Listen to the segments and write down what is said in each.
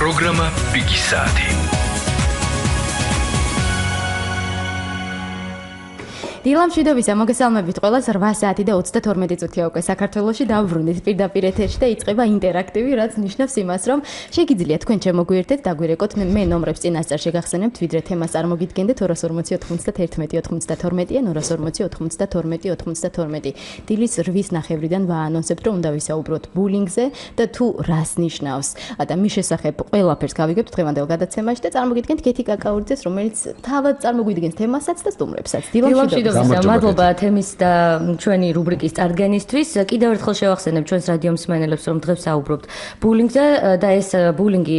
პროგრამა Big Saati. დილამშვიდობისა მოგესალმებით ყველას 8 საათი და 32 წუთია უკვე საქართველოში დავბრუნდით პირდაპირ ეთერში და იწყება ინტერაქტივი, რაც ნიშნავს იმას, რომ შეგიძლიათ თქვენ შემოგვიერთდეთ, დაგვირეკოთ მე ნომრებს წინასწარ შეგახსენებთ, ვიდრე თემას წარმოგიდგენდეთ 240-91-92 ან 240-92-92. დილის 8:30-დან ვაანონსებთ, რომ უნდა ვისაუბროთ ბულინგზე და თუ რას ნიშნავს. და მის შესახებ ყველაფერს გავიგებთ დღევანდელ გადაცემაში და წარმოგიდგენთ კეთი კაკაურიძეს, რომელიც თავად წარმოგვიდგენს თემასაც და სტუმრებსაც. დილამშვიდობისა. მადლობა თემის და ჩვენი რუბრიკის წარდგენისთვის. კიდევ ერთხელ შევახსენებ ჩვენს რადიო მსმენელებს, რომ დღეს საუბრობთ ბულინგზე და ეს ბულინგი,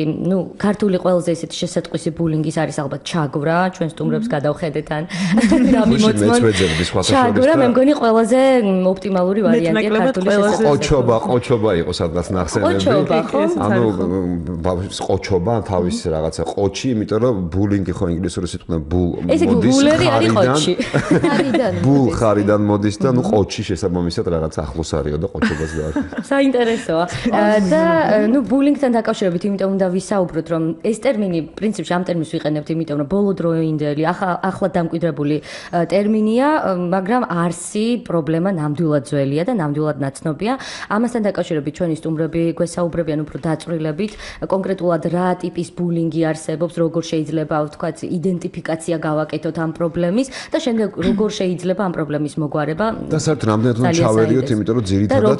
ქართული ყველაზე ისეთი შესატყვისი ბულინგის არის ალბათ ჩაგვრა, ჩვენ სტუმრებს გადავხედეთ ან დამიმოწმოთ. ჩაგვრა მე მგონი ყველაზე ოპტიმალური ვარიანტია ქართული შესაძლებლობა. ყოჩობა იყო სადღაც ნახსენები. ანუ ყოჩობა თავის რაღაცა ყოჩი, იმიტომ რომ ბულინგი ხო ინგლისური სიტყვა ბულ მოდის. ესე იგი ბულერი არის ყოჩი. ბულ ხარიდან მოდის და ყოჩი შესაბამისად რაღაც ახლოს არისო და ყოჩობას დააკეთებს. საინტერესოა. და ბულინგთან დაკავშირებით იმიტომ უნდა ვისაუბროთ, რომ ეს ტერმინი პრინციპში ამ ტერმინს ვიყენებთ, იმიტომ რომ ბოლოდროინდელი, ახლა დამკვიდრებული ტერმინია, მაგრამ არსი პრობლემა ნამდვილად ძველია და ნამდვილად ნაცნობია. ამასთან დაკავშირებით ჩვენი სტუმრები გვესაუბრებიან უფრო დაწვრილებით, კონკრეტულად რა ტიპის ბულინგი არსებობს, როგორ შეიძლება ვთქვათ იდენტიფიკაცია გავაკეთოთ ამ პრობლემის და შემდეგ როგორ შეიძლება ამ პრობლემის მოგვარება და საერთოდ რამდენად უნდა ჩავერიოთ, იმიტომ რომ ძირითადად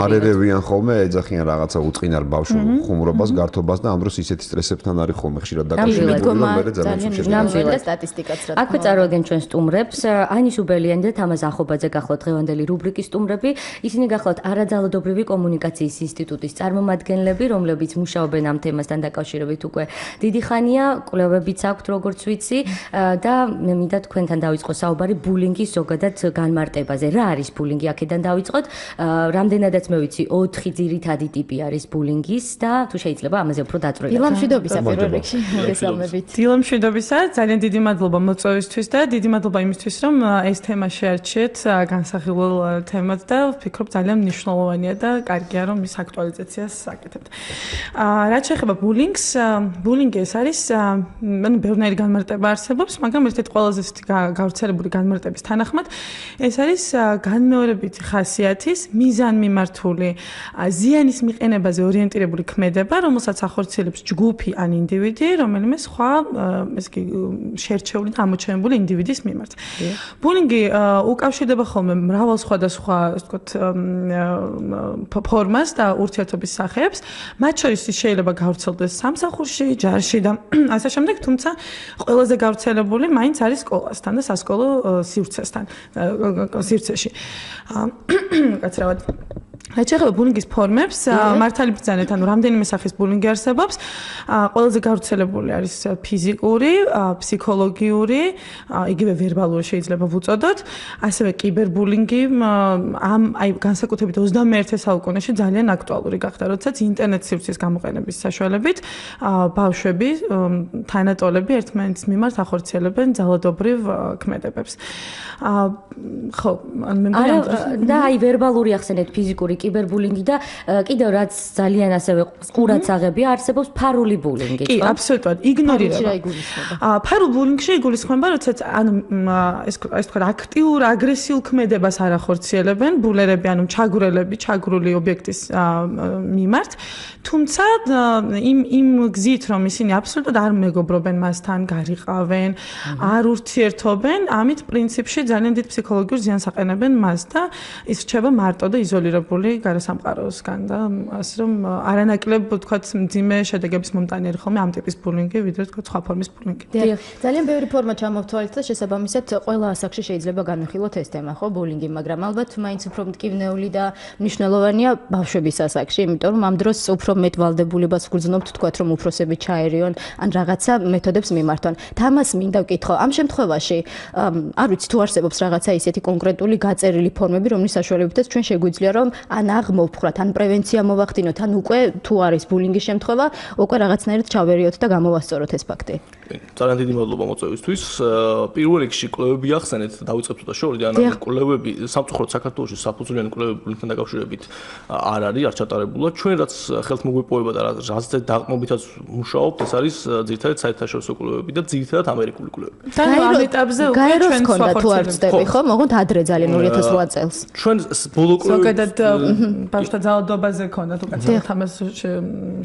არ ერევიან ხოლმე, ეძახიან რაღაცა უწყინარ ბავშვ ხუმრობას, გართობას და ამ დროს ისეთი სტრესებთან არის ხოლმე ხშირად დაკავშირებული, რომ მე ძალიან ნამდვილად სტატისტიკაც რა. აქვე წარვაგენ ჩვენ სტუმრებს, ანის უბელიანი და თამაზ ახობაძე გახლავთ დღევანდელი რუბრიკის სტუმრები. ისინი გახლავთ არაძალადობრივი კომუნიკაციის ინსტიტუტის წარმომადგენლები, რომლებიც მუშაობენ ამ თემასთან დაკავშირებით უკვე დიდი ხანია, კვლევებიც აქვთ როგორც ვიცი და მე მინდა თქვენთან დავიწყო საუბარი ბულინგის ზოგადად განმარტებაზე. რა არის ბულინგი? აქედან დავიწყოთ. რამდენადაც მე ვიცი 4 ძირითადი ტიპი არის ბულინგის და თუ შეიძლება ამაზე უფრო დაწვრილებით. დილამშვიდობისა პირველ რიგში მოგესალმებით. დილამშვიდობისა, ძალიან დიდი მადლობა მოწვევისთვის და დიდი მადლობა იმისთვის, რომ ეს თემა შეარჩიეთ განსახილველ თემად და ვფიქრობ ძალიან მნიშვნელოვანია და კარგია რომ ის აქტუალიზაციას აკეთებთ. რაც შეეხება ბულინგს, ბულინგი ეს არის ბევრნაირი განმარტება არსებობს, მაგრამ ერთ-ერთი ყველაზე გავრცელებული განმარტების თანახმად ეს არის განმეორებითი ხასიათის მიზანმიმართული ზიანის მიყენებაზე ორიენტირებული ქმედება, რომელსაც ახორციელებს ჯგუფი ან ინდივიდი, რომელიმე სხვა შერჩეული და ამოჩენებული ინდივიდის მიმართ. ბულინგი უკავშირდება ხოლმე მრავალ სხვადასხვა, ასე ვთქვათ, ფორმას და ურთიერთობის სახეებს, მათ შორის შეიძლება გავრცელდეს სამსახურში, ჯარში და ასე შემდეგ, თუმცა ყველაზე გავრცელებული მაინც არის სკოლასთან და სასკოლო სივრცეში. კაცრავად რაც შეეხება ბულინგის ფორმებს, მართალი ბრძანეთ, ანუ რამდენიმე სახის ბულინგი არსებობს. ყველაზე გავრცელებული არის ფიზიკური, ფსიქოლოგიური, იგივე ვერბალური შეიძლება ვუწოდოთ, ასევე კიბერბულინგი განსაკუთრებით 21 საუკუნეში ძალიან აქტუალური გახდა, როდესაც ინტერნეტ სივრცის გამოყენების საშუალებით ბავშვები, თანატოლები ერთმანეთის მიმართ ახორციელებენ ძალადობრივ ქმედებებს. ხო, მე მგონი და ვერბალური ახსენეთ ფიზიკური კიბერბულინგი და კიდევ რაც ძალიან ასევე ყურად აღებია არსებობს ფარული ბულინგი. კი, აბსოლუტურად იგნორირება. ფარულ ბულინგში იგულისხმება, როდესაც ეს თქვა აქტიურ აგრესიულ ქმედებას არ ახორციელებენ ბულერები, ანუ ჩაგვრელები, ჩაგრული ობიექტის მიმართ, თუმცა იმ გზით რომ ისინი აბსოლუტურად არ მეგობრობენ მასთან, გარიყავენ, არ ურთიერთობენ, ამით პრინციპში ძალიან დიდ ფსიქოლოგიურ ზიანს აყენებენ მას და ის რჩება მარტო და იზოლირებული გარესამყაროსგან და ასე რომ არანაკლებ ვთქვათ მძიმე შედეგების მომტანიერი ხოლმე ამ ტიპის ბულინგი, ვიდრე ვთქვათ სხვა ფორმის ბულინგი. ძალიან ბევრი ფორმა ჩამოვთვალეთ და შესაბამისად ყველა ასაკში შეიძლება განვიხილოთ ეს თემა, ხო, ბულინგი, მაგრამ ალბათ მაინც უფრო მტკივნეული და მნიშვნელოვანია ბავშვების ასაკში, იმიტომ რომ ამ დროს უფრო მეტ ვალდებულებას ვგრძნობთ, ვთქვათ რომ უფროსები ჩაერიონ ან რაღაცა მეთოდებს მიმართონ. თამას მინდა ვკითხო, ამ შემთხვევაში არ ვიცი თუ არსებობს რაღაცა ისეთი კონკრეტული გაწერილი ფორმები, რომლის საშუალებითაც ჩვენ შეგვიძლია რომ ან აღმოვფხრათ, ან პრევენცია მოვახდინოთ, ან უკვე თუ არის ბულინგის შემთხვევა, უკვე რაღაცნაირად ჩავერიოთ და გამოვასწოროთ ეს ფაქტი. ძალიან დიდი მადლობა მოწვევისთვის. პირველ რიგში კვლევები ახსენეთ, დავიწყებთ და შორიდან ან კვლევები სამწუხაროდ საქართველოში საფუძვლიანი კვლევები ბულინგთან დაკავშირებით არ არის, არ ჩატარებულა. ჩვენ რაც ხელთ მოგვეპოვება და რაც დაყრდნობითაც მუშაობთ, ეს არის ძირითადად საერთაშორისო კვლევები და ძირითადად ამერიკული კვლევები. ამ ეტაპზე უკვე ჩვენ სხვა თუ არ ვწდები, ხო? მოგვით ადრე ძალიან 2008 წელს. ჩვენ ბოლო კვლევები ზოგადად ბავშვთა ძალადობაზე ქონდა თუ კაცად ამას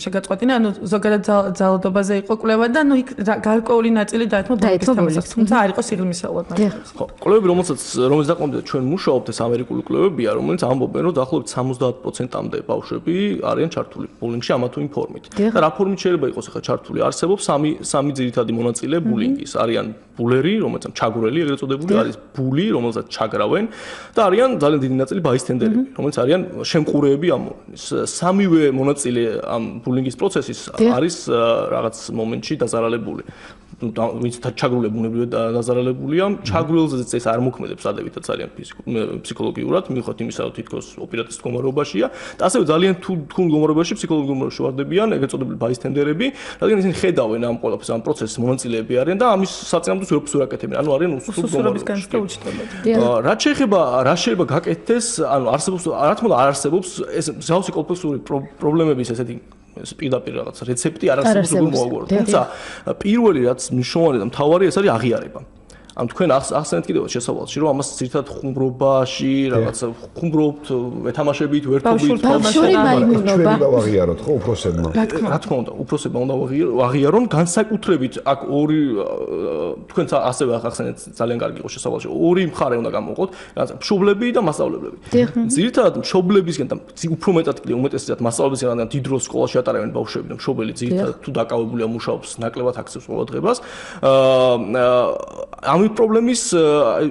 შეგაწყვეტინა, ანუ ზოგადად ძალადობაზე იყო კვლევა და იქ გარკვეული ნაწილი დაეთმო ბულინგის თემასაც, თუმცა არ იყო სიღრმისეულად ნაწილი. ხო, კვლევები რომელსაც დაყრდნობიდან ჩვენ მუშაობთ, ეს ამერიკული კვლევებია, რომელიც ამბობენ, რომ დაახლოებით 70%-მდე ბავშვები არიან ჩართული ბულინგში ამა თუ იმ ფორმით. და რა ფორმით შეიძლება იყოს ახლა ჩართული? არსებობს სამი ძირითადი მონაწილე ბულინგის. არიან ბულერი, რომელიც ჩაგვრელი ეგრეთ წოდებული არის, ბული, რომელსაც ჩაგრავენ და არიან ძალიან დიდი ნაწილი ბაისტენდერები, რომელიც არიან შემყურეები ამ სამივე მონაწილე ამ ბულინგის პროცესის არის რაღაც მომენტში დაზარალებული. ვინც ჩაგრულები ბუნებრივად დაზარალებულია, ჩაგრულზეც ეს არ მოქმედებს ადებითად ძალიან ფსიქოლოგიურად, მიუხედავად იმისა, რომ თითქოს ოპერატის მდგომარეობაშია და ასევე ძალიან თულ მდგომარეობაში ფსიქოლოგიურ მდგომარეობაში ვარდებიან, ეგრეთ წოდებული ბაისტენდერები, რადგან ისინი ხედავენ ამ ყველაფერს, ამ პროცესის მონაწილეები არიან და ამის საწინააღმდეგოს ვერაფერს ვერ აკეთებენ, ანუ არიან უსუსტო მდგომარეობაში. რაც შეიძლება გაკეთდეს, ანუ არსებობს, რა თქმა უნდა, არ არსებობს ეს მსგავსი კომპლექსური პრობლემების ესეთი პირდაპირ რაღაც რეცეპტი არ არსებობს როგორ მოაგვაროთ. თუმცა პირველი რაც მნიშვნელოვანი და მთავარი ეს არის აღიარება. ანუ თქვენ ახსენეთ კიდევ შესავალში რომ ამას ძირითადად ხუმრობაში რაღაცა ხუმრობთ ეთამაშებით ვერთობით ბავშვური მაიმუნობა აღიაროთ ხო უფროსებმა რა თქმა უნდა უფროსებმა უნდა აღიარონ განსაკუთრებით აქ ორი თქვენ ასევე ახსენეთ ძალიან კარგი იყო შესავალში ორი მხარე უნდა გამოვყოთ მშობლები და მასწავლებლები ძირითადად მშობლებისგან და უფრო მეტად კიდევ უმეტესად მასწავლებლებისგან დიდი დროს სკოლაში ატარავენ ბავშვები და მშობელი ძირითადად თუ დაკავებულია მუშაობს ნაკლებად აქცევს ყურადღებას ამ პრობლემის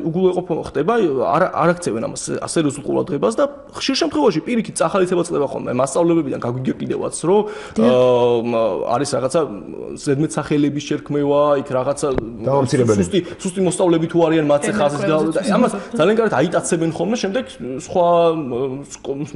უგულვეყოფა ხდება არ აქცევენ ამას სერიოზულ ყურადღებას და ხშირ შემთხვევაში პირიქით წახალისება წდება ხოლმე მასწავლებლებიდან გაგვიგე კიდევაც რომ არის რაღაცა ზედმეტსახელების შერქმევა იქ რაღაცა სუსტი მოსწავლეები თუ არიან მათზე ხაზს და ამას ძალიან კარგად აიტაცებენ ხოლმე შემდეგ სხვა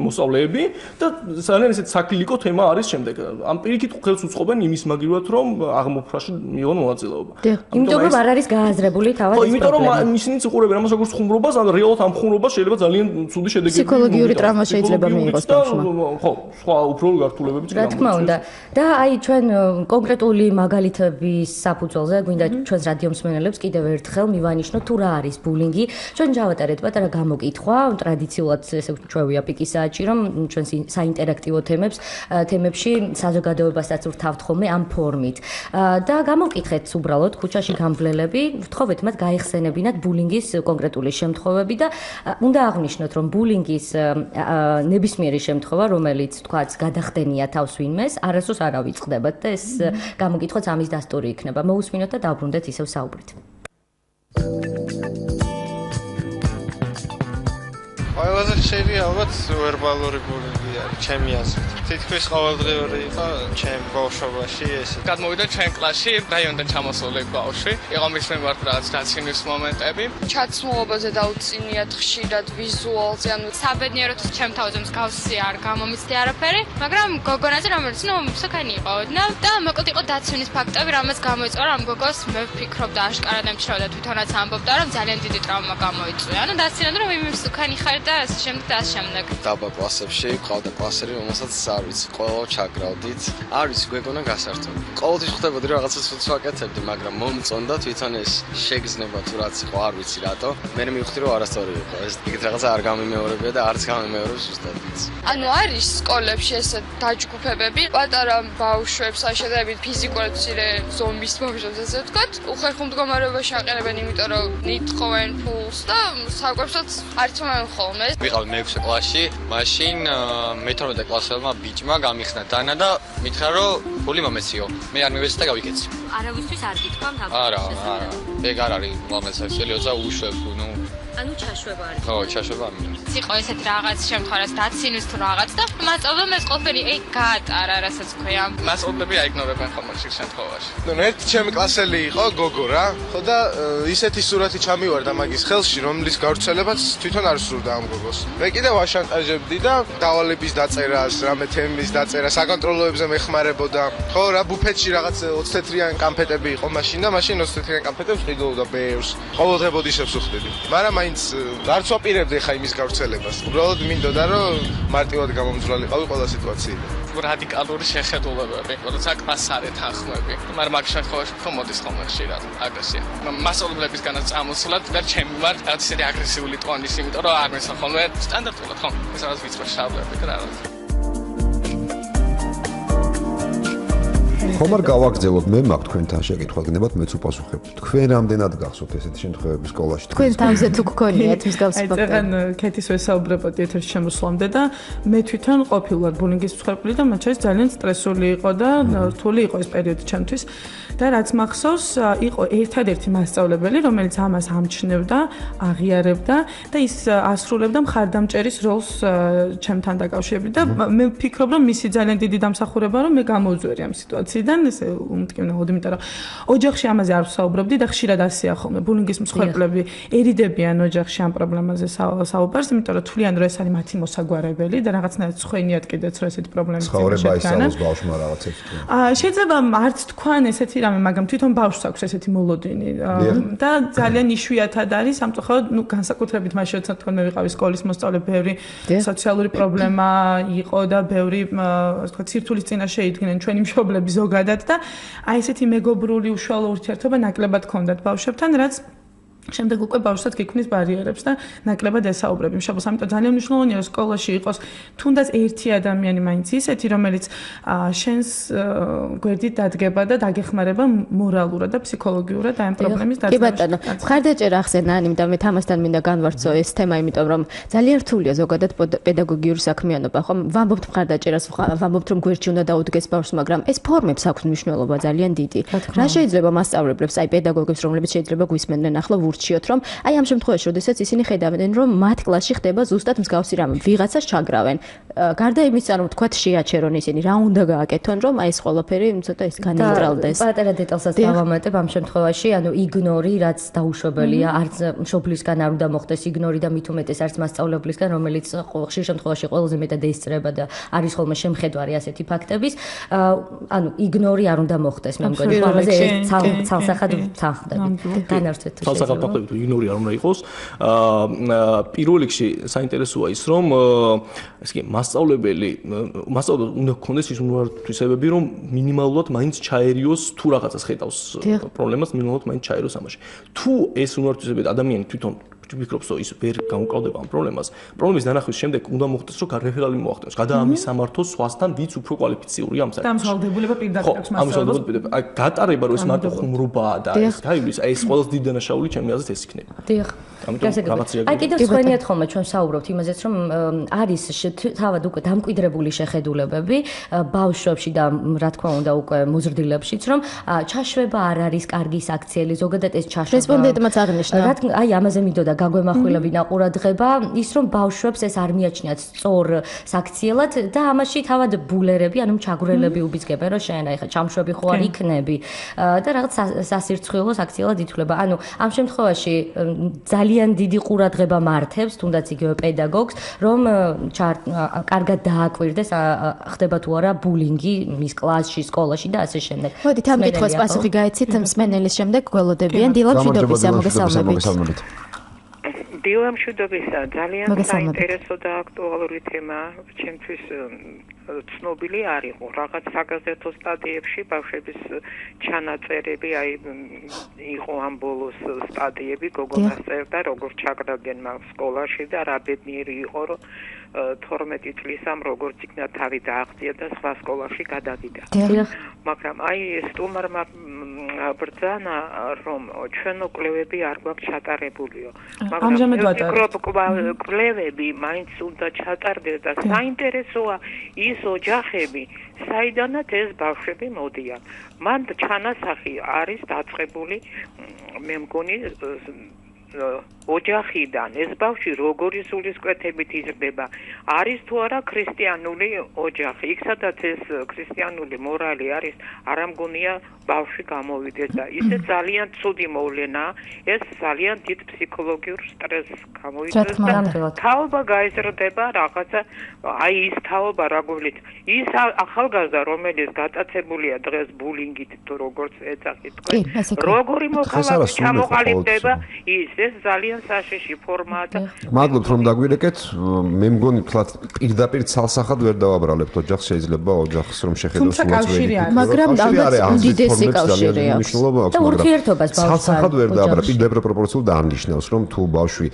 მოსწავლეები და ძალიან ესეთ საკლიკო თემა არის შემდეგ ამ პირიქით ხელს უწყობენ იმის მაგივრად რომ აღმოფხვრაში მიიღონ მონაწილეობა იმიტომ რომ არ არის გააზრებული თავად ხო, იმიტომ რომ ისინიც უყურებენ ამას როგორც ხუმრობას, ან რეალურად ამ ხუმრობას შეიძლება ძალიან ცუდი შედეგები ფსიქოლოგიური ტრავმა შეიძლება მიიღოს ბავშვმა. ხო, სხვა უფრო გართულებებიც რა თქმა უნდა. და აი ჩვენ კონკრეტული მაგალითების საფუძველზე გვინდა ჩვენს რადიო მსმენელებს კიდევ ერთხელ მივანიშნოთ თუ რა არის ბულინგი. ჩვენ ჩავატარეთ პატარა გამოკითხვა, ტრადიციულად ესე ჩვევია პიკის საათში, რომ ჩვენ საინტერაქტივო თემებში საზოგადოებასაც ვთავთ ხოლმე ამ ფორმით. და გამოკითხეთ უბრალოდ ქუჩაში გამბლელები, ვთხოვეთ მათ გაიხსენებინათ ბულინგის კონკრეტული შემთხვევები და უნდა აღნიშნოთ, რომ ბულინგის ნებისმიერი შემთხვევა, რომელიც თქვაც გადახდენია თავს ვინმეს, არასდროს არ ავიწყდებათ და ეს გამოკითხვაც ამის დასტური იქნება. მოусმინოთ და დავბრუნდეთ ისევ საუბრით. ყველაზე ხშირი ალბათ ვერბალური ბულინგი არის, ჩემი აზრით. თითქმის ყოველდღიური იყო ჩემ ბავშვობაში ეს. გადმოვიდა ჩვენ კლასში რაიონიდან ჩამოსული ბავშვი. იყო მის მიმართ რაღაც დაცინვის მომენტები. ჩაცმულობაზე დაუწინიათ ხშირად ვიზუალზე, ანუ საბედნიეროდ ჩემ თავზე მსგავსი არ გამომიცდი არაფერი, მაგრამ გოგონაზე რომელიც მსაქანი იყო და მოკლედ იყო დაცინვის ფაქტები, რამაც გამოიწვია ამ გოგოს მე ვფიქრობდა აშკარად ემჩნეოდა თვითონაც ამბობდა, რომ ძალიან დიდი ტრავმა გამოიწვია. ანუ დასცინდა რომ იმ მსაქანი ხარ და ასე შემდეგ. დაბა კლასებში ყავდა კლასელი, რომელსაც არ ვიცი, ყველა ჩაგრავდით. არის გვეგონა გასართობი. ყოველთვის ხვდებოდი რომ რაღაცას ვაკეთებდი, მაგრამ მომწონდა თვითონ ეს შეგრძნება თუ რაც იყო, არ ვიცი რატო. მე მივხვდი რომ არასწორი იყო. ეს იქით რაღაცა არ გამიმეორებია და არც გამიმეორებს ზუსტად. ანუ არის სკოლებში ესე დაჯგუფებები, პატარა ბავშვებს აშენებენ ფიზიკურად მცირე ზომის ბავშვებს, ასე ვთქვათ. უხერხო მდგომარეობაში აყენებენ, იმიტომ რომ ნიტყოვენ ფულს და საკვებსაც არ თმობენ ხოლმე. ვიყავ მე-6 კლასში, მაშინ მე-12 კლასელმა ბიჭმა გამიხსნა დანა და მითხრა რომ ფული მომეციო. მე არ მივეცი და გავიკეცი. არავისთვის არ გითქვამთ ამ არა. ეგ არ არის მომეცი, შეიძლება უშვებ, ანუ ჩაშვება არის. ხო, ჩაშვება ამიტომ. იყო ესეთ რაღაც შემთხვევას დაცინვის თუ რაღაც და მასწავლებლებს ეს ყველაფერი გაატარა, რასაც ქვია. მასწავლებლები აიგნორებენ ხოლმე ხშირ შემთხვევაში. ნუ ერთი ჩემი კლასელი იყო გოგო რა. ხო და ისეთი სურათი ჩამივარდა მაგის ხელში, რომლის გავრცელებაც თვითონ არ სურდა ამ გოგოს. მე კიდევ ვაშანტაჟებდი და დავალების დაწერას, რამე თემის დაწერას, საკონტროლოებზე მეხმარებოდა. ხო რა, ბუფეტში რაღაც 20 თეთრიანი კამფეტები იყო მაშინ და მაშინ 20 თეთრიანი კამფეტებს ყიდულობდა ბეებს. ყოველდღე ბოდიშებს ვხვდები. მაგრამ მაინც არც ვაპირებდი ხა იმის გავრცელებას. უბრალოდ მინდოდა რომ მარტივად გამომძვრალიყავი ყველა სიტუაციიდან. რადიკალური შეხედულებები, როცა კლასს არ ეთანხმები. მაგრამ მაგ შემთხვევაში ხო მოდის ხოლმე ხშირად აგრესია. მასწავლებლებისგანაც წამოსვლად და ჩემი ვარ რაღაც ისეთი აგრესიული ტონის, იმიტომ რომ არ მეცან ხოლმე სტანდარტულად ხო? ეს რაღაც ვიწრო შავლები და რაღაც. ხომ არ გავაგრძელოთ, მე მაქვს თქვენთან შეკითხვა გნებათ, მეც უპასუხებ. თქვენ რამდენად გახსოვთ ესეთი შემთხვევები სკოლაში? თქვენ თავზე თუ გქონიათ მსგავსი ფაქტები? აი, წეგან ქეთის ვესაუბრებოდი ეთერში შემოსვლამდე და მე თვითონ ყოფილვარ ბულინგის მსხვერპლი და მათ შორის ძალიან სტრესული იყო და რთული იყო ეს პერიოდი ჩემთვის. და რაც მახსოვს, იყო ერთადერთი მასწავლებელი, რომელიც ამას ამჩნევდა, აღიარებდა და ის ასრულებდა მხარდამჭერის როლს ჩემთან დაკავშირებით და მე ვფიქრობ, რომ მისი ძალიან დიდი დამსახურება რომ მე გამოვძვერი ამ სიტუაციიდან, ესე უმტკივნეულად, იმიტომ რომ ოჯახში ამაზე არ ვსაუბრობდი და ხშირად ასეა ხოლმე. ბულინგის მსხვერპლები ერიდებიან ოჯახში ამ პრობლემაზე საუბარს, იმიტომ რომ თვლიან, რომ ეს არის მათი მოსაგვარებელი და რაღაცნაირად ცხენიათ კიდეც რომ ესეთი პრობლემები ცხოვრება ისწავლოს ბავშვმა რაღაცებს. შეიძლება არც თქვან ესეთი მაგრამ თვითონ ბავშვს აქვს ესეთი მოლოდინი და ძალიან იშვიათად არის სამწუხაროდ ნუ განსაკუთრებით მაშინ როცა თქვენ მე ვიყავი სკოლის მოსწავლე ბევრი სოციალური პრობლემა იყო და ბევრი ასე ვთქვათ სირთულის წინაშე იდგნენ ჩვენი მშობლები ზოგადად და აი ესეთი მეგობრული უშუალო ურთიერთობა ნაკლებად ჰქონდათ ბავშვებთან რაც შემდეგ უკვე ბავშვსაც გიქმნის ბარიერებს და ნაკლებად ესაუბრებ იმ შაბოს. ამიტომ ძალიან მნიშვნელოვანია რომ სკოლაში იყოს თუნდაც ერთი ადამიანი მაინც ისეთი, რომელიც შენს გვერდით დადგება და დაგეხმარება მორალურად და ფსიქოლოგიურად ამ პრობლემის დასაწყისში. კი ბატონო, მხარდაჭერა ახსენა და მე თამასთან მინდა განვარცხო ეს თემა, იმიტომ რომ ძალიან რთულია ზოგადად პედაგოგიური საქმიანობა, ხო? ვამბობთ მხარდაჭერას, ვამბობთ რომ გვერდში უნდა დაუდგეს ბავშვს, მაგრამ ეს ფორმებს აქვს მნიშვნელობა ძალიან დიდი. რა შეიძლება მასწავლებლებს, აი პედაგოგებს, რომლებიც შეიძლება გვისმენდნენ ახლა ვურჩიოთ, რომ აი ამ შემთხვევაში, როდესაც ისინი ხედავენ, რომ მათ კლასში ხდება ზუსტად მსგავსი რამე, ვიღაცას ჩაგრავენ. გარდა იმისა, რომ თქვათ შეაჩერონ ისინი, რა უნდა გააკეთონ, რომ აი ეს ყველაფერი ცოტა ის განიტრალდეს. პატარა დეტალსაც დავამატებ ამ შემთხვევაში, ანუ იგნორი, რაც დაუშვებელია, არც მშობლისგან არ უნდა მოხდეს იგნორი და მით უმეტეს არც მასწავლებლისგან, რომელიც ხშირ შემთხვევაში ყველაზე მეტად ეისწრება და არის ხოლმე შემხედვარი ასეთი ფაქტების. ანუ იგნორი არ უნდა მოხდეს, მე მგონი, ამაზე ცალსახად ვთანხმდები. განარჩეთ თუ იგნორი არ უნდა იყოს. პირველ რიგში საინტერესოა ის, რომ ესე იგი მასწავლებელი უნდა გქონდეს ის უნართვისებები, რომ მინიმალურად მაინც ჩაერიოს თუ რაღაცას ხედავს პრობლემას, მინიმალურად მაინც ჩაერიოს ამაში. თუ ეს უნართვისებები ადამიანი თვითონ ვფიქრობ, რომ ის ვერ გამოკავდება ამ პრობლემას. პრობლემის დანახვის შემდეგ უნდა მოხდეს, რომ რეფერალი მოახდენოს, გადაამისამართოს სხვასთან, ვინც უფრო კვალიფიციური ამ საკითხში. დამსვავდებულება პირდაპირ აქვს მასწავლებლებს. აი გატარება, რომ ეს მარტო ხუმრობაა და ეს გაივლის, აი ეს ყველაზე დიდი დანაშაული ჩემი აზრით ეს იქნება. დიახ. აი კიდევ სხვენიათ ხოლმე ჩვენ საუბრობთ იმაზეც, რომ არის თავად უკვე დამკვიდრებული შეხედულებები ბავშვებში და რა თქმა უნდა უკვე მოზრდილებშიც, რომ ჩაშვება არ არის კარგი საქციელი, ზოგადად ეს ჩაშვება. რესპონდენტმაც აღნიშნა. აი ამაზე მინდოდა გაგვემახვილებინა ყურადღება ის რომ ბავშვებს ეს არ მიაჩნიათ სწორ საქციელად და ამაში თავად ბულერები ანუ ჩაგვრელები უბიძგებენ რომ შენ ახლა ჩამშვები ხო არ იქნები და რაღაც სასირცხვილო საქციელად ითვლება ანუ ამ შემთხვევაში ძალიან დიდი ყურადღება მართებს თუნდაც იგივე პედაგოგს რომ კარგად დააკვირდეს ხდება თუ არა ბულინგი მის კლასში სკოლაში და ასე შემდეგ მოდით ამ კითხვას პასუხი გაეცით მსმენელის შემდეგ გველოდებიან დილა მშვიდობისა მოგესალმებით დილა მშვიდობისა ძალიან საინტერესო და აქტუალური თემა ჩემთვის ცნობილი არ იყო რაღაც საგაზეთო სტატიებში ბავშვების ჩანაწერები აი იყო ამ ბოლოს სტატიები გოგონას წერდა როგორ ჩაგრავდნენ მას სკოლაში და რა ბედნიერი იყო რომ 12 წლისამ როგორც იქნა თავი დააღწია და სხვა სკოლაში გადავიდა მაგრამ აი სტუმარმა ბრძანა რომ ჩვენო კვლევები არ გვაქვს ჩატარებულიო მაგრამ კვლევები მაინც უნდა ჩატარდეს და საინტერესოა ის ოჯახები საიდანაც ეს ბავშვები მოდიან მან ჩანასახი არის დაწყებული მე მგონი ოჯახიდან ეს ბავშვი როგორი სულისკვეთებით იზრდება, არის თუ არა ქრისტიანული ოჯახი. იქ სადაც ეს ქრისტიანული მორალი არის, არ ამგონია ბავშვი გამოვიდეს და ისე ძალიან ცუდი მოვლენა, ეს ძალიან დიდ ფსიქოლოგიურ სტრესს გამოვიდეს და თაობა გაიზრდება რაღაცა, აი ის თაობა რა გულით, ის ახალგაზრდა რომელიც გატაცებულია დღეს ბულინგით თუ როგორც ეძახით თქვენ, როგორი მოხალისე ჩამოყალიბდება ის ძალიან საშიში ფორმაა და მადლობთ რომ დაგვირეკეთ, მე მგონი თლათ პირდაპირ ცალსახად ვერ დავაბრალებთ ოჯახს, შეიძლება ოჯახს რომ შეხედოს უაცვლელი, მაგრამ უდიდესი კავშირია და ურთიერთობას ბავშვთან ცალსახად ვერ დავაბრალებ, პირდაპირ პროპორციულ დანიშნავს რომ თუ ბავშვი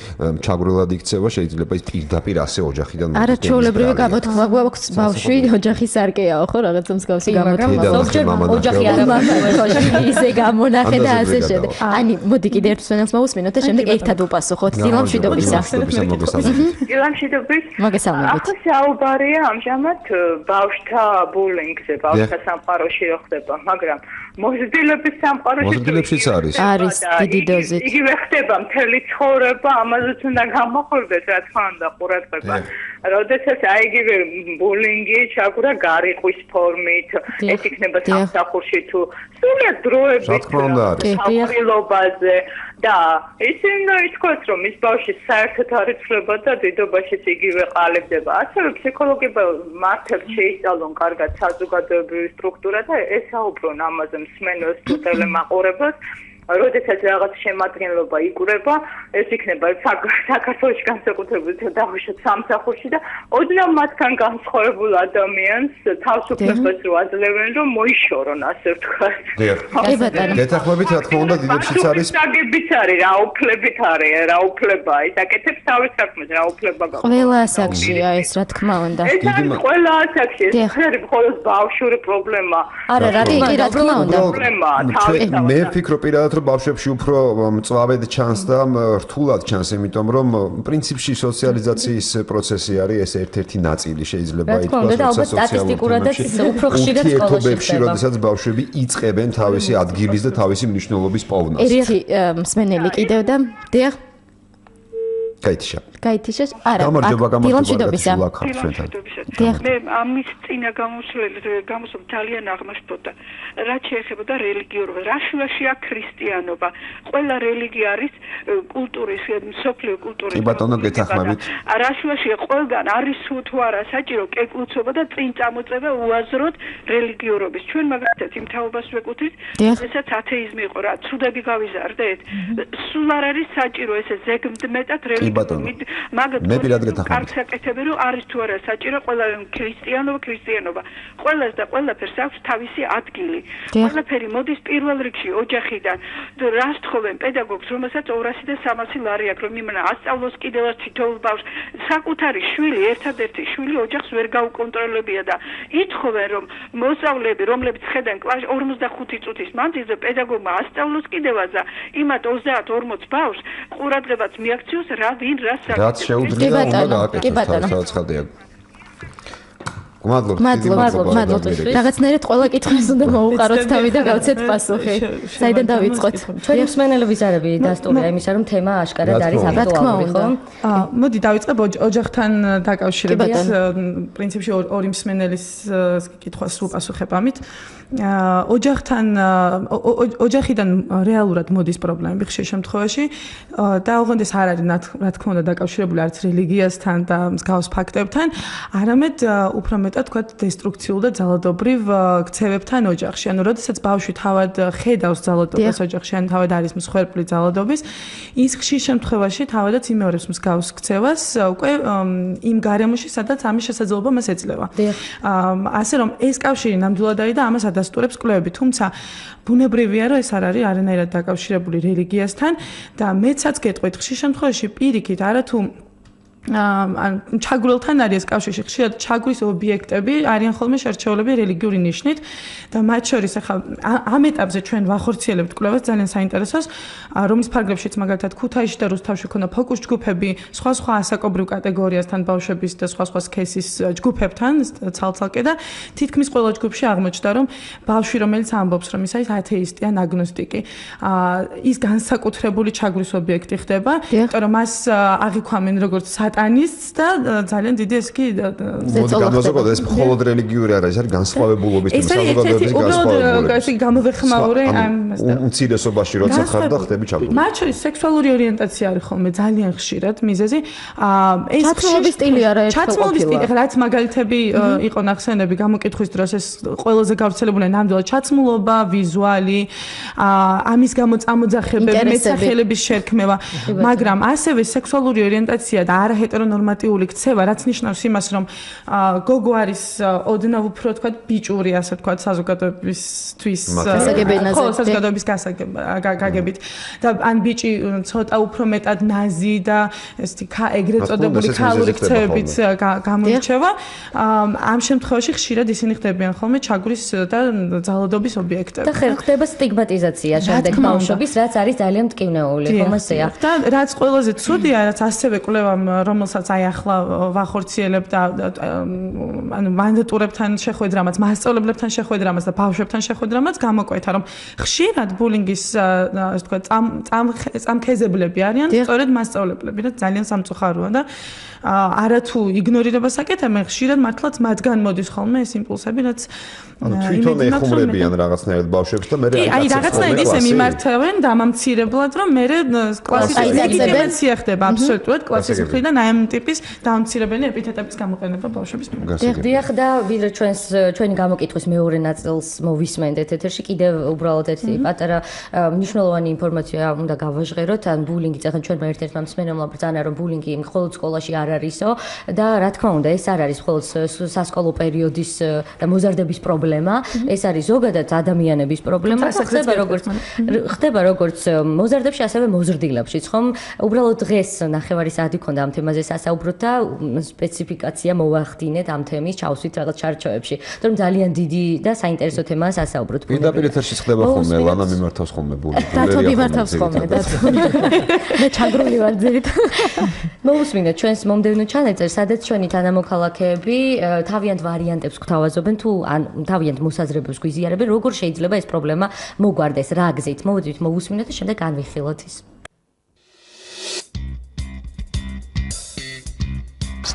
ჩაგვრელად იქცევა, შეიძლება ის პირდაპირ ასე ოჯახიდან მოხდეს. არა, ჩვეულებრივი გამოთქმა გვაქვს ბავშვი ოჯახის არკეაო, ხო, რაღაცა მსგავსი გამოთქმა. ზოგჯერ ოჯახი არ ამბობს, ისე გამონახე და ასე შემდეგ. ani მოდი კიდე ერთ სვენელს მოვუსმინოთ და შემდეგ ერთად უპასუხოთ. დილამშვიდობისა. დილამშვიდობით. მოგესალმებით. ახლა საუბარია ამჟამად ბავშვთა ბულინგზე, ბავშვთა სამყაროში რო ხდება, მაგრამ მოზრდილების სამყაროში მოზრდილებშიც არის დიდი დოზით. იგივე ხდება მთელი ცხოვრება, ამაზეც უნდა გამოხორდეს, რა თქმა უნდა, ყურადღება. როდესაც აი იგივე ბულინგი ჩაგვრა გარიყვის ფორმით, ეს იქნება სამსახურში თუ სულიად დროებით სამყარობაზე და ისინი ითქვას რომ ის ბავშვი საერთოდ არ იცვლება და დიდობაშიც იგივე ყალიბდება. ასევე ფსიქოლოგებმა მართლაც შეისწავლონ კარგად საზოგადოებრივი სტრუქტურა და ესაუბრონ ამაზე მსმენელს თუ ტელემაყურებელს. როდესაც რაღაც შემადგენლობა იკვრება, ეს იქნება საქართველოში განსაკუთრებით დაუშვათ სამსახურში და ოდნავ მათგან განსხვავებულ ადამიანს თავისუფლებას რო აძლევენ, რომ მოიშორონ, ასე ვთქვათ. გეთახმებით, რა თქმა უნდა, დიდებშიც არის. საგებიც არის, რა უფლებით არის, რა უფლებაა, ის აკეთებს თავის საქმეს, რა უფლება გაქვს. ყველა ასაკშია ეს, რა თქმა უნდა. ეს არის ყველა ასაკში, ეს არის მხოლოდ ბავშვური პრობლემა. არა, რა თქმა უნდა. მე ვფიქრობ პირადად რომ ბავშვებში უფრო მწვავედ ჩანს და რთულად ჩანს, იმიტომ რომ პრინციპში სოციალიზაციის პროცესი არის ეს ერთ-ერთი ნაწილი, შეიძლება ითქვას, რომ სტატისტიკურადაც უფრო ხშირად სკოლაში ხდება. როდესაც ბავშვები იწყებენ თავისი ადგილის და თავისი მნიშვნელობის პოვნას. ერთი მსმენელი კიდევ და დიახ. გაითიშეს? არა. დილამშვიდობისა. მე ამის წინა გამოსვლა ძალიან აღმაშფოთა. რაც შეეხება რელიგიურობა, რა შუაშია ქრისტიანობა. ყველა რელიგია არის კულტურის, მსოფლიო კულტურის. კი ბატონო, გეთახმებით. რა შუაშია ყველგან არის თუ არა საჭირო კეკლუცობა და წინ წამოწევა უაზროდ რელიგიურობის. ჩვენ მაგალითად იმ თაობას ვეკუთვნით, როდესაც ათეიზმი იყო, რა ცუდები გავიზარდეთ. სულ არ არის საჭირო ესე ზეგმდმეტად რელიგიურობა. მე პირად გეთახმებით. კარგს აკეთებ, რომ არის თუ არა საჭირო ყველა ქრისტიანობა. ყველას და ყველაფერს აქვს თავისი ადგილი. ყველაფერი მოდის პირველ რიგში ოჯახიდან. რას თხოვენ პედაგოგს, რომელსაც 200 და 300 ლარი აქვს, რომ იმენა ასწავლოს კიდევაც თითოეულ ბავშვს. საკუთარი შვილი, ერთადერთი შვილი ოჯახს ვერ გაუკონტროლებია და ითხოვენ, რომ მოსწავლეები, რომლებიც ხედან 45 წუთის მანძილზე პედაგოგმა ასწავლოს კიდევაც და იმათ 30-40 ბავშვს ყურადღებაც მიაქციოს რა ვინ რას საკეთებს. რაც შეუძლია უნდა გააკეთოს საცხადია. მადლობთ. რაღაცნაირად ყველა კითხვას უნდა მოუყაროთ თავი და გავცეთ პასუხი. საიდან დავიწყოთ? ჩვენი მსმენელების არები დასტურია იმისა, რომ თემა აშკარად არის აქტუალური, ხო? მოდი დავიწყებ ოჯახთან დაკავშირებით. პრინციპში ორი მსმენელის კითხვას სულ პასუხებ ამით. ოჯახიდან რეალურად მოდის პრობლემები ხშირ შემთხვევაში და ოღონდ ეს არ არის რა თქმა უნდა დაკავშირებული არც რელიგიასთან და მსგავს ფაქტებთან, არამედ უფრო მეტად თქვათ დესტრუქციულ და ძალადობრივ ქცევებთან ოჯახში. ანუ როდესაც ბავშვი თავად ხედავს ძალადობას ოჯახში, ან თავად არის მსხვერპლი ძალადობის, ის ხშირ შემთხვევაში თავადაც იმეორებს მსგავს ქცევას უკვე იმ გარემოში, სადაც ამის შესაძლებლობა მას ეძლევა. ასე რომ ეს კავშირი ნამდვილად არის და ამას დასტურებს კვლევები, თუმცა ბუნებრივია, რომ ეს არ არის არანაირად დაკავშირებული რელიგიასთან და მეცაც გეტყვით, ხშირ შემთხვევაში პირიქით, არა თუ ჩაგვრელთან არის ეს კავშირი. ხშირად ჩაგვის ობიექტები არიან ხოლმე შერჩეულები რელიგიური ნიშნით და მათ შორის ახლა ამ ეტაპზე ჩვენ ვახორციელებთ კვლევას ძალიან საინტერესოს, რომლის ფარგლებშიც მაგალითად ქუთაისში და რუსთავში ქონდა ფოკუს ჯგუფები სხვა ასაკობრივ კატეგორიასთან ბავშვების და სხვა სქესის ჯგუფებთან ცალ-ცალკე და თითქმის ყველა ჯგუფში აღმოჩნდა, რომ ბავშვი, რომელიც ამბობს, რომ ის არის ათეისტი ან აგნოსტიკი, ის განსაკუთრებული ჩაგვის ობიექტი ხდება, იმიტომ რომ მას აღიქვამენ როგორც სატანისტს და ძალიან დიდი ეს კი განსაკუთრებით ეს მხოლოდ რელიგიური არ არის, არის განსხვავებულობის თემა, საზოგადოების განსხვავებულობის. ეს გამოვეხმაურე ამასთან. უმცირესობაში როცა ხარ და ხდები ჩაგვრილი. მათ შორის სექსუალური ორიენტაცია არის ხოლმე ძალიან ხშირად მიზეზი. ეს ჩაცმულობის სტილი არა ერთხელ ყოფილა. ჩაცმულობის სტილი, რაც მაგალითები იყო ნახსენები გამოკითხვის დროს ეს ყველაზე გავრცელებული ნამდვილად ჩაცმულობა, ვიზუალი, ამის გამო წამოძახებები, მეტსახელების შერქმევა, მაგრამ ასევე სექსუალური ორიენტაცია და არაჰეტერონორმატიული ქცევა, რაც ნიშნავს იმას, რომ გოგო არის ოდნავ უფრო თქვა ბიჭური, ასე თქვა საზოგადოებისთვის საზოგადოების გაგებით და ან ბიჭი ცოტა უფრო მეტად ნაზი და ესეთი ეგრეთ წოდებული ქალური ქცევებით გამოირჩევა. ამ შემთხვევაში ხშირად ისინი ხდებიან ხოლმე ჩაგვის და ძალადობის ობიექტები. და ხდება სტიგმატიზაცია შემდეგ ბავშვების, რაც არის ძალიან მტკივნეული, ხომასეა. და რაც ყველაზე ცუდია, რაც ასევე კვლევამ, რომელსაც აი ახლა ვახორციელებ და ანუ მანდატურებთან შეხვედრამაც, მასწავლებლებთან შეხვედრამაც და ბავშვებთან შეხვედრამაც გამოკვეთა, რომ ხშირად ბულინგის ასე თქვა წამქეზებლები არიან სწორედ მასწავლებლები და ძალიან სამწუხაროა და არათუ იგნორირებას აკეთებენ, ხშირად მართლაც მათგან მოდის ხოლმე ეს იმპულსები, რაც თვითონ ეხუმრებიან რაღაცნაირად ბავშვებს და მე აი რაღაცნაირად ისე მიმართავენ დამამცირებლად, რომ მე კლასის ლეგიტიმაცია ხდება აბსოლუტურად კლასის მხრიდან აი ამ ტიპის დამამცირებელი ეპითეტების გამოყენება ბავშვების მიმართ. დიახ და ვიდრე ჩვენი გამოკითხვის მეორე ნაწილს მოვისმენდეთ ეთერში, კიდევ უბრალოდ ერთი პატარა მნიშვნელოვანი ინფორმაცია უნდა გავაჟღეროთ, ან ბულინგი წახან ჩვენმა ერთ-ერთმა მსმენელმა ბრძანა, რომ ბულინგი მხოლოდ სკოლაში არ არისო და რა თქმა უნდა ეს არ არის მხოლოდ სასკოლო პერიოდის და მოზარდების პრობლემა, ეს არის ზოგადად ადამიანების პრობლემა, ხდება როგორც მოზარდებში, ასევე მოზრდილებშიც, ხომ? უბრალოდ დღეს ნახევარი საათი ქონდა ამ თემაზე სასაუბროთ და სპეციფიკაცია მოვახდინეთ ამ თემის ჩავსვით რაღაც ჩარჩოებში, თორემ ძალიან დიდი და საინტერესო თემაა სასაუბროთ. პირდაპირ ეთერში ხდება ხოლმე, ლანა მიმართავს ხოლმე ბულინგი. დათო მიმართავს ხოლმე, დათო. მე ჩაგრული ვარ ძირით. მოусმინეთ ჩვენს მომდევნო ჩანაწერს, სადაც ჩვენი თანამოქალაქეები თავიანთ ვარიანტებს გვთავაზობენ თუ ან თავიანთ მოსაზრებებს გვიზიარებენ, როგორ შეიძლება ეს პრობლემა მოგვარდეს, რა გზით. მოვიდით მოусმინეთ და შემდეგ განვიხილოთ ის.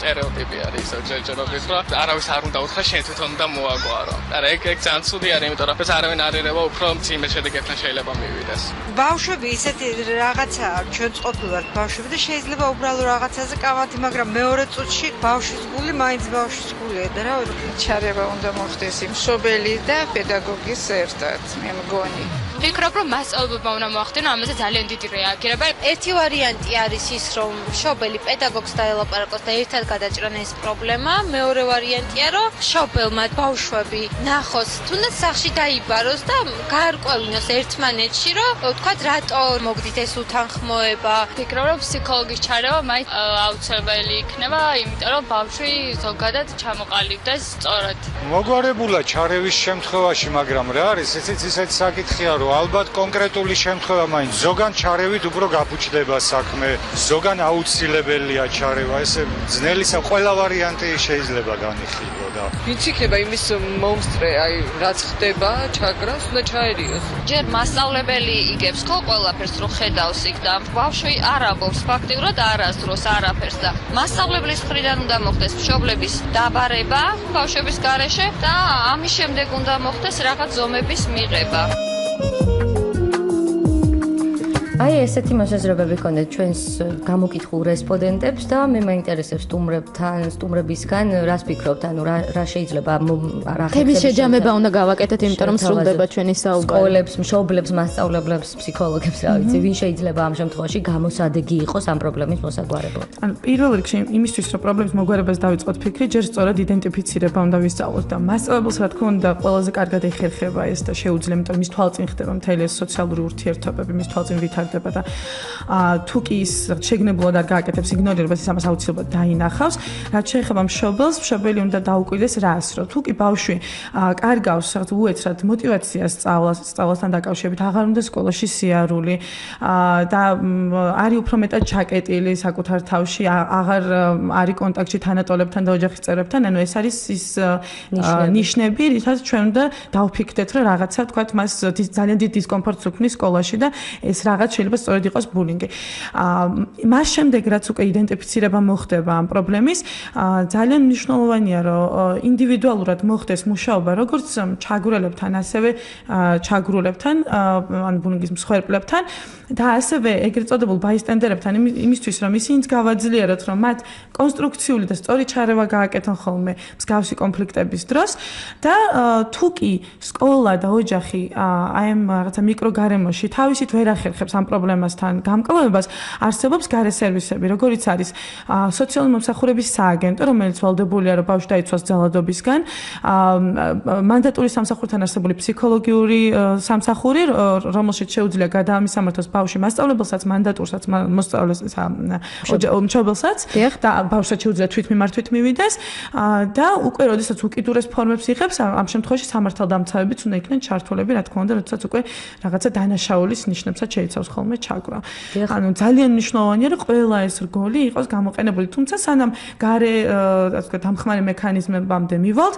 სტერეოტიპი არის ჯერჯერობით, რომ არავის არ უნდა უთხრა, შენ თვითონ უნდა მოაგვარო. არა, ეგ ძალიან ცუდი არის, იმიტომ რომ ეს არავინ არ ერევა, უფრო მძიმე შედეგებთან შეიძლება მივიდეს. ბავშვები ისეთი რაღაცაა, ჩვენც ყოფილვართ ბავშვები და შეიძლება უბრალოდ რაღაცაზე კამათი, მაგრამ მეორე წუთში ბავშვის გული მაინც ბავშვის გულია და რა ვიცი, ჩარევა უნდა მოხდეს მშობელი და პედაგოგის ერთად, მე მგონი. ვფიქრობ, რომ მასწავლებელმა უნდა მოახდინოს ამაზე ძალიან დიდი რეაგირება. ერთი ვარიანტი არის ის, რომ მშობელი პედაგოგს დაელაპარაკოს და ერთად გადაჭრან ეს პრობლემა. მეორე ვარიანტია, რომ მშობელმა ბავშვები ნახოს, თუნდაც სახლში დაიბაროს და გაარკვევინოს ერთმანეთში, რომ ვთქვათ, რატო მოგდით ეს უთანხმოება. ვფიქრობ, რომ ფსიქოლოგის ჩარევა მაინც აუცილებელი იქნება, იმიტომ რომ ბავშვი ზოგადად ჩამოყალიბდეს სწორად. მოგვარებულა ჩარევის შემთხვევაში, მაგრამ რა არის, ისეთი საკითხია, რომ ალბათ კონკრეტული შემთხვევა მაინც ზოგან ჩარევით უფრო გაფუჭდება საქმე, ზოგან აუცილებელია ჩარევა, ესე ძნელისა ყველა ვარიანტი შეიძლება განიხილო და ვინც იქნება იმის მომსწრე, აი რაც ხდება, ჩაგრას უნდა ჩაერიოს. ჯერ მასწავლებელი იგებს ხო ყველაფერს რო ხედავს იქ და ბავშვი არ ამბობს ფაქტიურად არასდროს არაფერს და მასწავლებლის მხრიდან უნდა მოხდეს მშობლების დაბარება ბავშვების გარეშე და ამის შემდეგ უნდა მოხდეს რაღაც ზომების მიღება. აი ესეთი მოსაზრებები ქონდეთ ჩვენს გამოკითხულ რესპონდენტებს და მე მაინტერესებს სტუმრებისგან რას ფიქრობთ, ანუ რა შეიძლება რა თემის შეჯამება უნდა გავაკეთეთ, იმიტომ რომ სრულდება ჩვენი საუბარი. სკოლებს, მშობლებს, მასწავლებლებს, ფსიქოლოგებს, რა ვიცი, ვინ შეიძლება ამ შემთხვევაში გამოსადეგი იყოს ამ პრობლემის მოსაგვარებლად. ან პირველ რიგში იმისთვის რომ პრობლემის მოგვარებას დავიწყოთ ფიქრი, ჯერ სწორად იდენტიფიცირება უნდა ვისწავლოთ და მასწავლებელს რა თქმა უნდა ყველაზე კარგად ეხერხება ეს და შეუძლია, იმიტომ რომ მის თვალწინ ხდება მთელი ეს სოციალური ურთიერთობები, მის თვალწინ ვითარდება ვითარდება და თუ კი ის შეგნებულად არ გააკეთებს იგნორირებას, ის ამას აუცილებლად დაინახავს. რაც შეეხება მშობელს, მშობელი უნდა დაუკვირდეს რას, რომ თუ კი ბავშვი კარგავს უეცრად мотиваციას სწავლასთან დაკავშირებით, აღარ უნდა სკოლაში სიარული და არის უფრო მეტად ჩაკეტილი საკუთარ თავში, აღარ არის კონტაქტში თანატოლებთან და ოჯახის წევრებთან, ანუ ეს არის ის ნიშნები, რითაც ჩვენ უნდა დავფიქრდეთ, რომ რაღაცა თქვათ მას ძალიან დიდ დისკომფორტს უქმნის სკოლაში და ეს რაღაც შეიძლება სწორედ იყოს ბულინგი. მას შემდეგ რაც უკვე იდენტიფიცირება მოხდება ამ პრობლემის, ძალიან მნიშვნელოვანია, რომ ინდივიდუალურად მოხდეს მუშაობა როგორც ჩაგვრელებთან, ასევე ჩაგრულებთან, ან ბულინგის მსხვერპლებთან და ასევე ეგრეთ წოდებულ ბაისტენდერებთან იმისთვის, რომ ისინიც გავაძლიეროთ, რომ მათ კონსტრუქციული და სწორი ჩარევა გააკეთონ ხოლმე მსგავსი კონფლიქტების დროს და თუ კი სკოლა და ოჯახი აი ამ რაღაცა მიკროგარემოში თავისით ვერ ახერხებს ამ პრობლემასთან გამკლავებას, არსებობს გარე სერვისები, როგორიც არის სოციალური მომსახურების სააგენტო, რომელიც ვალდებულია, რომ ბავშვი დაიცვას ძალადობისგან, მანდატური სამსახურთან არსებული ფსიქოლოგიური სამსახური, რომელშიც შეუძლია გადაამისამართოს ბავშვი მასწავლებელსაც, მანდატურსაც, მშობელსაც და ბავშვს შეუძლია თვითმიმართვით მივიდეს და უკვე როდესაც უკიდურეს ფორმებს იღებს, ამ შემთხვევაში სამართალდამცავებიც უნდა იქნენ ჩართულები, რა თქმა უნდა, როდესაც უკვე რაღაცა დანაშაულის ნიშნებსაც შეიცავს ხოლმე ჩაგვრა. ანუ ძალიან მნიშვნელოვანია, რომ ყველა ეს რგოლი იყოს გამოყენებული, თუმცა სანამ გარე, ასე ვთქვათ, ამხმარი მექანიზმებამდე მივალთ,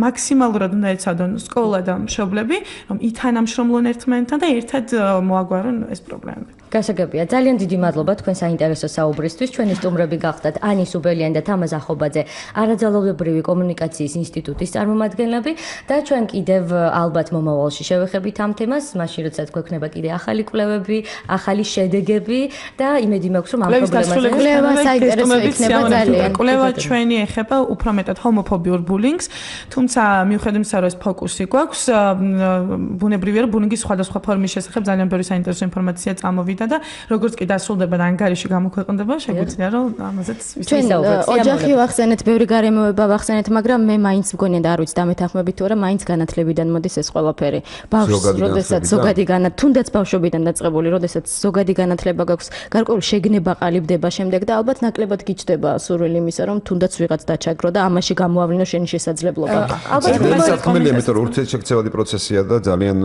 მაქსიმალურად უნდა ეცადონ სკოლა და მშობლები, რომ ითანამშრომლონ ერთმანეთთან და ერთად მოაგვარონ ეს პრობლემები. გასაგებია, ძალიან დიდი მადლობა თქვენ საინტერესო საუბრისთვის. ჩვენი სტუმრები გახდათ ანი სუბელიანი და თამაზ ახობაძე, არაძალადობრივი კომუნიკაციის ინსტიტუტის წარმომადგენლები და ჩვენ კიდევ ალბათ მომავალში შევეხებით ამ თემას, მაშინ როდესაც გვექნება კიდე ახალი კვლევები, ახალი შედეგები და იმედი მაქვს, რომ ამ პრობლემაზე კვლევა საინტერესო იქნება ძალიან. კვლევა ჩვენი ეხება უფრო მეტად ჰომოფობიურ ბულინგს, თუმცა მიუხედავად იმისა, რომ ეს ფოკუსი გვაქვს, ბუნებრივია, რომ ბულინგის სხვადასხვა ფორმის შესახებ ძალიან ბევრი საინტერესო ინფორმაცია წამოვიდა და როგორც კი დასრულდება და ანგარიში გამოქვეყნდება, შეგვიძლია რომ ამაზეც ვისაუბროთ. ოჯახი ვახსენეთ, ბევრი გარემოება ვახსენეთ, მაგრამ მე მაინც მგონია და არ ვიცი დამეთანხმებით თუ არა, მაინც განათლებიდან მოდის ეს ყველაფერი. ბავშვს, როდესაც ზოგადი თუნდაც ბავშვობიდან დაწყებული, როდესაც ზოგადი განათლება გაქვს, გარკვეული შეგნება ყალიბდება შემდეგ და ალბათ ნაკლებად გიჩდება სურვილი იმისა, რომ თუნდაც ვიღაც დაჩაგრო და ამაში გამოავლინო შენი შესაძლებლობა. ალბათ თქმელია, იმიტომ რომ ურთიერთშექცევადი პროცესია და ძალიან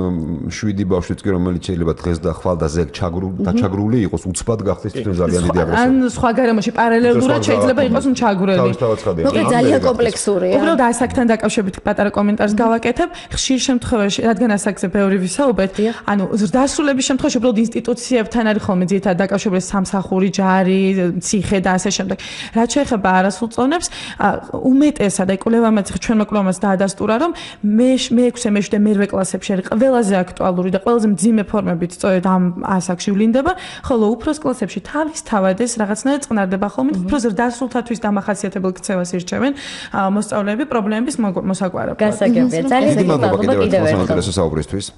შვიდი ბავშვიც კი რომელიც შეიძლება დღეს და ხვალ და ზეგ ჩაგრული იყოს, უცბად გახდეს თვითონ ძალიან დიდი აგრესია. ან სხვა გარემოში პარალელურად შეიძლება იყოს ჩაგრული. მოკლედ ძალიან კომპლექსურია. უბრალოდ ასაკთან დაკავშირებით პატარა კომენტარს გავაკეთებ. ხშირ შემთხვევაში, რადგან ასაკზე ბევრი ვისაუბრეთ, ანუ დასრულების შემთხვევაში უბრალოდ ინსტიტუციებთან არის ხოლმე ძირითადად დაკავშირებული სამსახური, ჯარი, ციხე და ასე შემდეგ. რაც შეეხება არასრულწლოვნებს, უმეტესად აი კვლევამაც ჩვენმა კვლევამაც დაადასტურა, რომ მე-6, მე-7, მე-8 კლასებში არის ყველაზე აქტუალური და ყველაზე მძიმე ფორმებით სწორედ ამ ასაკში ვლინდება, ხოლო უფროს კლასებში თავისთავად ეს რაღაცნაირად წყნარდება ხოლმე, უფრო ზრდასრულთათვის დამახასიათებელ ქცევას ირჩევენ მოსწავლეები პრობლემების მოსაგვარებლად. გასაგებია, ძალიან დიდი მადლობა კიდევ ერთხელ.